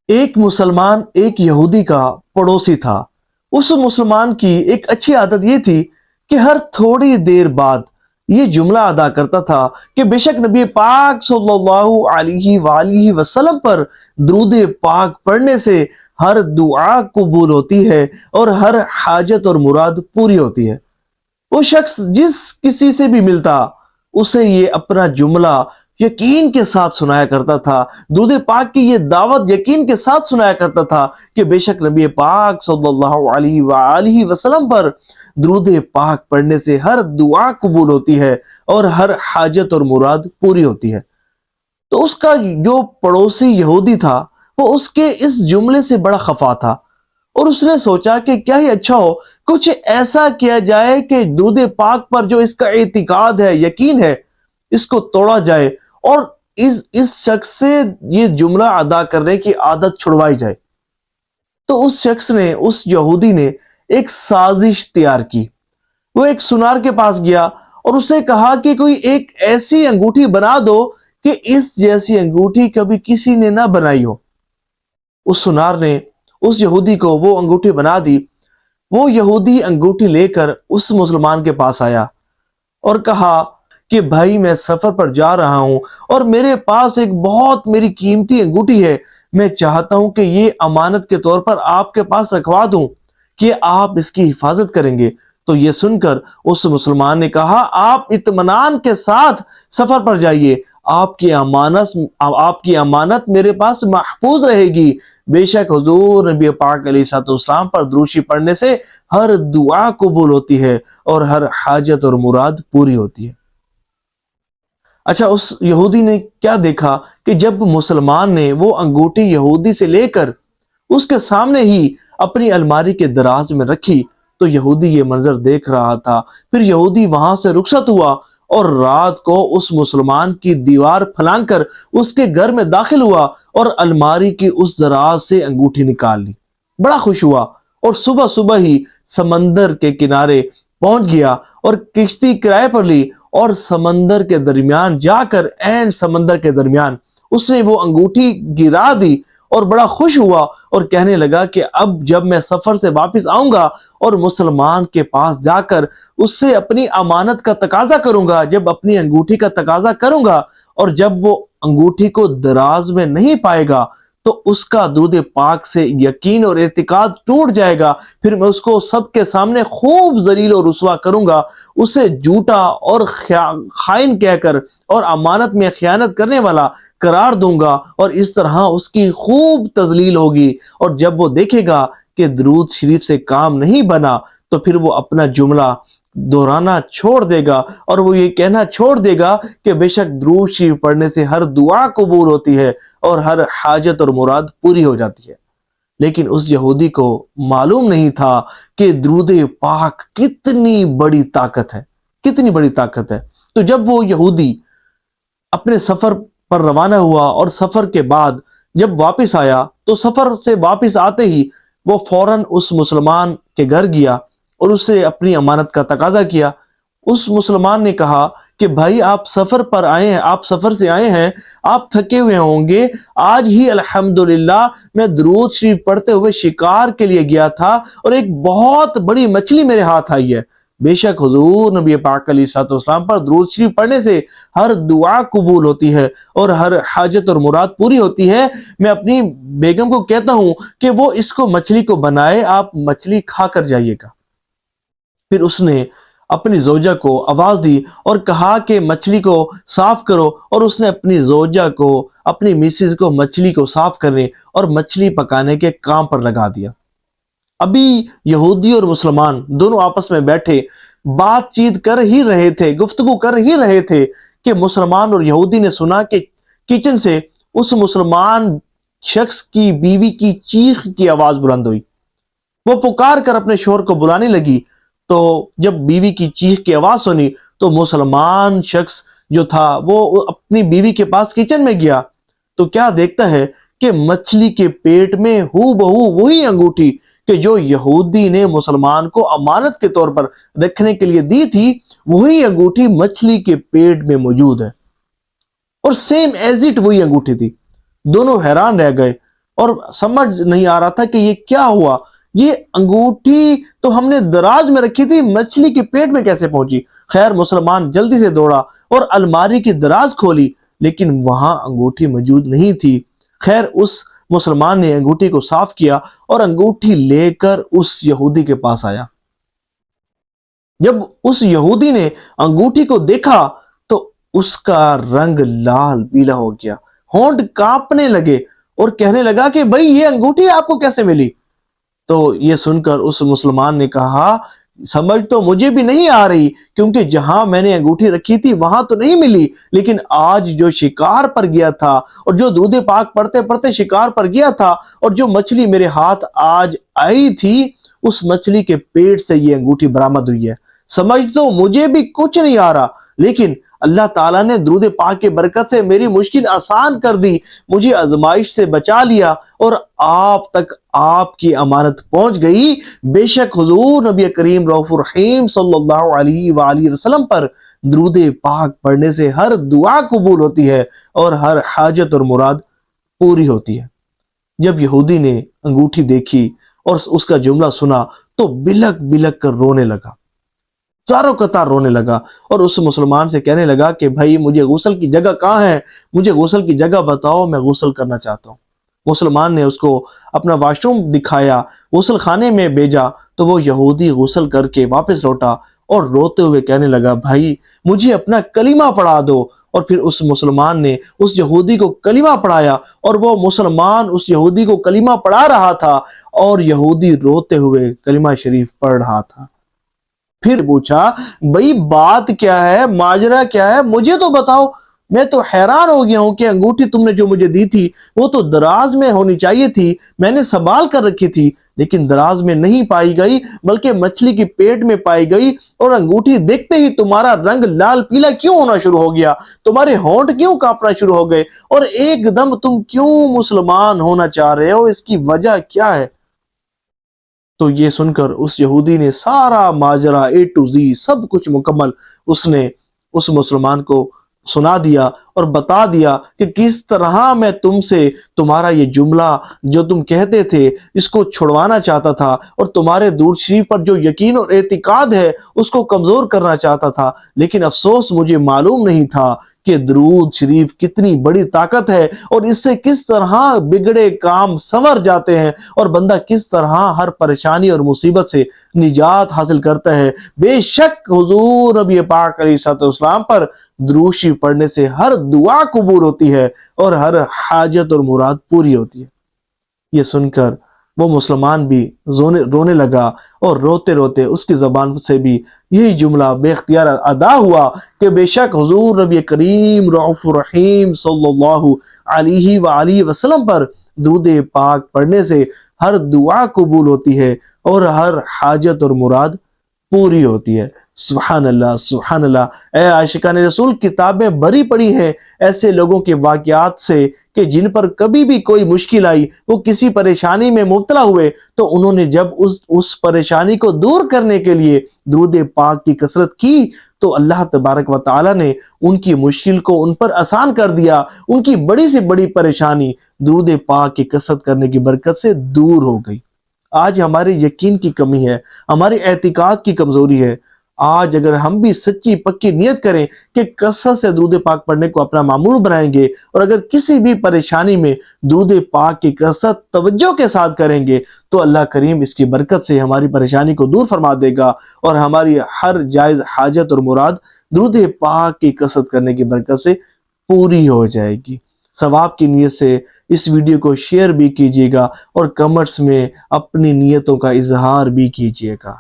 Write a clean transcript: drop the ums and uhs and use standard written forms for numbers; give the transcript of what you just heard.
ایک مسلمان ایک یہودی کا پڑوسی تھا۔ اس مسلمان کی ایک اچھی عادت یہ تھی کہ ہر تھوڑی دیر بعد یہ جملہ ادا کرتا تھا کہ بے شک نبی پاک صلی اللہ علیہ وآلہ وسلم پر درود پاک پڑھنے سے ہر دعا قبول ہوتی ہے اور ہر حاجت اور مراد پوری ہوتی ہے۔ وہ شخص جس کسی سے بھی ملتا اسے یہ اپنا جملہ یقین کے ساتھ سنایا کرتا تھا، درود پاک کی یہ دعوت یقین کے ساتھ سنایا کرتا تھا کہ بے شک نبی پاک صلی اللہ علیہ وآلہ وسلم پر درود پاک پڑھنے سے ہر دعا قبول ہوتی ہے اور ہر حاجت اور مراد پوری ہوتی ہے۔ تو اس کا جو پڑوسی یہودی تھا وہ اس کے اس جملے سے بڑا خفا تھا، اور اس نے سوچا کہ کیا ہی اچھا ہو کچھ ایسا کیا جائے کہ درود پاک پر جو اس کا اعتقاد ہے، یقین ہے، اس کو توڑا جائے اور اس شخص سے یہ جملہ ادا کرنے کی عادت چھڑوائی جائے۔ تو اس شخص نے، اس یہودی نے ایک سازش تیار کی۔ وہ ایک سنار کے پاس گیا اور اسے کہا کہ کوئی ایک ایسی انگوٹھی بنا دو کہ اس جیسی انگوٹھی کبھی کسی نے نہ بنائی ہو۔ اس سنار نے اس یہودی کو وہ انگوٹھی بنا دی۔ وہ یہودی انگوٹھی لے کر اس مسلمان کے پاس آیا اور کہا کہ بھائی میں سفر پر جا رہا ہوں اور میرے پاس ایک بہت میری قیمتی انگوٹھی ہے، میں چاہتا ہوں کہ یہ امانت کے طور پر آپ کے پاس رکھوا دوں کہ آپ اس کی حفاظت کریں گے۔ تو یہ سن کر اس مسلمان نے کہا آپ اطمینان کے ساتھ سفر پر جائیے، آپ کی امانت میرے پاس محفوظ رہے گی۔ بے شک حضور نبی پاک علیہ الصلوۃ والسلام پر درود شریف پڑھنے سے ہر دعا قبول ہوتی ہے اور ہر حاجت اور مراد پوری ہوتی ہے۔ اچھا، اس یہودی نے کیا دیکھا کہ جب مسلمان نے وہ انگوٹھی یہودی سے لے کر اس کے سامنے ہی اپنی الماری کے دراز میں رکھی تو یہودی یہ منظر دیکھ رہا تھا۔ پھر یہودی وہاں سے رخصت ہوا اور رات کو اس مسلمان کی دیوار پھلانگ کر اس کے گھر میں داخل ہوا اور الماری کی اس دراز سے انگوٹھی نکال لی۔ بڑا خوش ہوا اور صبح صبح ہی سمندر کے کنارے پہنچ گیا اور کشتی کرائے پر لی اور سمندر کے درمیان جا کر عین سمندر کے درمیان اس نے وہ انگوٹھی گرا دی اور بڑا خوش ہوا اور کہنے لگا کہ اب جب میں سفر سے واپس آؤں گا اور مسلمان کے پاس جا کر اس سے اپنی امانت کا تقاضا کروں گا، جب اپنی انگوٹھی کا تقاضا کروں گا اور جب وہ انگوٹھی کو دراز میں نہیں پائے گا تو اس کا درود پاک سے یقین اور اعتقاد ٹوٹ جائے گا، پھر میں اس کو سب کے سامنے خوب ذلیل و رسوا کروں گا، اسے جھوٹا اور خائن کہہ کر اور امانت میں خیانت کرنے والا قرار دوں گا، اور اس طرح اس کی خوب تذلیل ہوگی۔ اور جب وہ دیکھے گا کہ درود شریف سے کام نہیں بنا تو پھر وہ اپنا جملہ دہرانا چھوڑ دے گا اور وہ یہ کہنا چھوڑ دے گا کہ بے شک درود شریف پڑھنے سے ہر دعا قبول ہوتی ہے اور ہر حاجت اور مراد پوری ہو جاتی ہے۔ لیکن اس یہودی کو معلوم نہیں تھا کہ درود پاک کتنی بڑی طاقت ہے، کتنی بڑی طاقت ہے۔ تو جب وہ یہودی اپنے سفر پر روانہ ہوا اور سفر کے بعد جب واپس آیا تو سفر سے واپس آتے ہی وہ فوراً اس مسلمان کے گھر گیا اور اس سے اپنی امانت کا تقاضا کیا۔ اس مسلمان نے کہا کہ بھائی آپ سفر پر آئے ہیں، آپ سفر سے آئے ہیں، آپ تھکے ہوئے ہوں گے، آج ہی الحمدللہ میں درود شریف پڑھتے ہوئے شکار کے لیے گیا تھا اور ایک بہت بڑی مچھلی میرے ہاتھ آئی ہے۔ بے شک حضور نبی پاک علیہ الصلوۃ والسلام پر درود شریف پڑھنے سے ہر دعا قبول ہوتی ہے اور ہر حاجت اور مراد پوری ہوتی ہے۔ میں اپنی بیگم کو کہتا ہوں کہ وہ اس کو مچھلی کو بنائے، آپ مچھلی کھا کر جائیے گا۔ پھر اس نے اپنی زوجہ کو آواز دی اور کہا کہ مچھلی کو صاف کرو، اور اس نے اپنی زوجہ کو، اپنی میسز کو مچھلی کو صاف کرنے اور مچھلی پکانے کے کام پر لگا دیا۔ ابھی یہودی اور مسلمان دونوں آپس میں بیٹھے بات چیت کر ہی رہے تھے، گفتگو کر ہی رہے تھے کہ مسلمان اور یہودی نے سنا کہ کچن سے اس مسلمان شخص کی بیوی کی چیخ کی آواز بلند ہوئی۔ وہ پکار کر اپنے شوہر کو بلانے لگی، تو جب بیوی کی چیخ کی آواز سنی تو مسلمان شخص جو تھا وہ اپنی بیوی کے پاس کچن میں گیا تو کیا دیکھتا ہے کہ مچھلی کے پیٹ میں ہو بہو وہی انگوٹھی کہ جو یہودی نے مسلمان کو امانت کے طور پر رکھنے کے لیے دی تھی، وہی انگوٹھی مچھلی کے پیٹ میں موجود ہے اور سیم ایز اٹ وہی انگوٹھی تھی۔ دونوں حیران رہ گئے اور سمجھ نہیں آ رہا تھا کہ یہ کیا ہوا، یہ انگوٹھی تو ہم نے دراز میں رکھی تھی، مچھلی کے پیٹ میں کیسے پہنچی؟ خیر مسلمان جلدی سے دوڑا اور الماری کی دراز کھولی، لیکن وہاں انگوٹھی موجود نہیں تھی۔ خیر اس مسلمان نے انگوٹھی کو صاف کیا اور انگوٹھی لے کر اس یہودی کے پاس آیا۔ جب اس یہودی نے انگوٹھی کو دیکھا تو اس کا رنگ لال پیلا ہو گیا، ہونٹ کانپنے لگے اور کہنے لگا کہ بھئی یہ انگوٹھی آپ کو کیسے ملی؟ تو یہ سن کر اس مسلمان نے کہا سمجھ تو مجھے بھی نہیں آ رہی، کیونکہ جہاں میں نے انگوٹھی رکھی تھی وہاں تو نہیں ملی، لیکن آج جو شکار پر گیا تھا اور جو درود پاک پڑھتے پڑھتے شکار پر گیا تھا اور جو مچھلی میرے ہاتھ آج آئی تھی اس مچھلی کے پیٹ سے یہ انگوٹھی برآمد ہوئی ہے۔ سمجھ تو مجھے بھی کچھ نہیں آ رہا، لیکن اللہ تعالیٰ نے درود پاک کی برکت سے میری مشکل آسان کر دی، مجھے آزمائش سے بچا لیا اور آپ تک آپ کی امانت پہنچ گئی۔ بے شک حضور نبی کریم رؤوف الرحیم صلی اللہ علیہ وآلہ وسلم پر درود پاک پڑھنے سے ہر دعا قبول ہوتی ہے اور ہر حاجت اور مراد پوری ہوتی ہے۔ جب یہودی نے انگوٹھی دیکھی اور اس کا جملہ سنا تو بلک بلک کر رونے لگا، چاروں قطار رونے لگا اور اس مسلمان سے کہنے لگا کہ بھائی مجھے غسل کی جگہ کہاں ہے، مجھے غسل کی جگہ بتاؤ، میں غسل کرنا چاہتا ہوں۔ مسلمان نے اس کو اپنا واش روم دکھایا، غسل خانے میں بھیجا تو وہ یہودی غسل کر کے واپس لوٹا اور روتے ہوئے کہنے لگا بھائی مجھے اپنا کلمہ پڑھا دو۔ اور پھر اس مسلمان نے اس یہودی کو کلمہ پڑھایا اور وہ مسلمان اس یہودی کو کلمہ پڑھا رہا تھا اور یہودی روتے ہوئے کلمہ شریف پڑھ رہا تھا۔ پھر پوچھا بھئی بات کیا ہے، ماجرا کیا ہے، مجھے تو بتاؤ، میں تو حیران ہو گیا ہوں کہ انگوٹھی تم نے جو مجھے دی تھی وہ تو دراز میں ہونی چاہیے تھی، میں نے سنبھال کر رکھی تھی، لیکن دراز میں نہیں پائی گئی بلکہ مچھلی کے پیٹ میں پائی گئی، اور انگوٹھی دیکھتے ہی تمہارا رنگ لال پیلا کیوں ہونا شروع ہو گیا، تمہارے ہونٹ کیوں کانپنا شروع ہو گئے اور ایک دم تم کیوں مسلمان ہونا چاہ رہے ہو، اس کی وجہ کیا ہے؟ تو یہ سن کر اس یہودی نے سارا ماجرا اے ٹو زی سب کچھ مکمل اس نے اس مسلمان کو سنا دیا اور بتا دیا کہ کس طرح میں تم سے تمہارا یہ جملہ جو تم کہتے تھے اس کو چھڑوانا چاہتا تھا اور تمہارے درود شریف پر جو یقین اور اعتقاد ہے اس کو کمزور کرنا چاہتا تھا، لیکن افسوس مجھے معلوم نہیں تھا کہ درود شریف کتنی بڑی طاقت ہے اور اس سے کس طرح بگڑے کام سنور جاتے ہیں اور بندہ کس طرح ہر پریشانی اور مصیبت سے نجات حاصل کرتا ہے۔ بے شک حضور نبی پاک علیہ الصلوۃ والسلام پر درود شریف پڑھنے سے ہر دعا قبول ہوتی ہے اور ہر حاجت اور مراد پوری ہوتی ہے۔ یہ سن کر وہ مسلمان بھی رونے لگا اور روتے روتے اس کی زبان سے بھی یہی جملہ بے اختیار ادا ہوا کہ بے شک حضور نبی کریم رؤوف الرحیم صلی اللہ علیہ وآلہ وسلم پر درود پاک پڑھنے سے ہر دعا قبول ہوتی ہے اور ہر حاجت اور مراد پوری ہوتی ہے۔ سبحان اللہ سبحان اللہ۔ اے عاشقان رسول، کتابیں بھری پڑی ہیں ایسے لوگوں کے واقعات سے کہ جن پر کبھی بھی کوئی مشکل آئی، وہ کسی پریشانی میں مبتلا ہوئے تو انہوں نے جب اس پریشانی کو دور کرنے کے لیے درود پاک کی کثرت کی تو اللہ تبارک و تعالی نے ان کی مشکل کو ان پر آسان کر دیا، ان کی بڑی سے بڑی پریشانی درود پاک کی کثرت کرنے کی برکت سے دور ہو گئی۔ آج ہمارے یقین کی کمی ہے، ہماری اعتقاد کی کمزوری ہے۔ آج اگر ہم بھی سچی پکی نیت کریں کہ کثرت سے درود پاک پڑھنے کو اپنا معمول بنائیں گے اور اگر کسی بھی پریشانی میں درود پاک کی کثرت توجہ کے ساتھ کریں گے تو اللہ کریم اس کی برکت سے ہماری پریشانی کو دور فرما دے گا اور ہماری ہر جائز حاجت اور مراد درود پاک کی کثرت کرنے کی برکت سے پوری ہو جائے گی۔ ثواب کی نیت سے اس ویڈیو کو شیئر بھی کیجیے گا اور کمنٹس میں اپنی نیتوں کا اظہار بھی کیجیے گا۔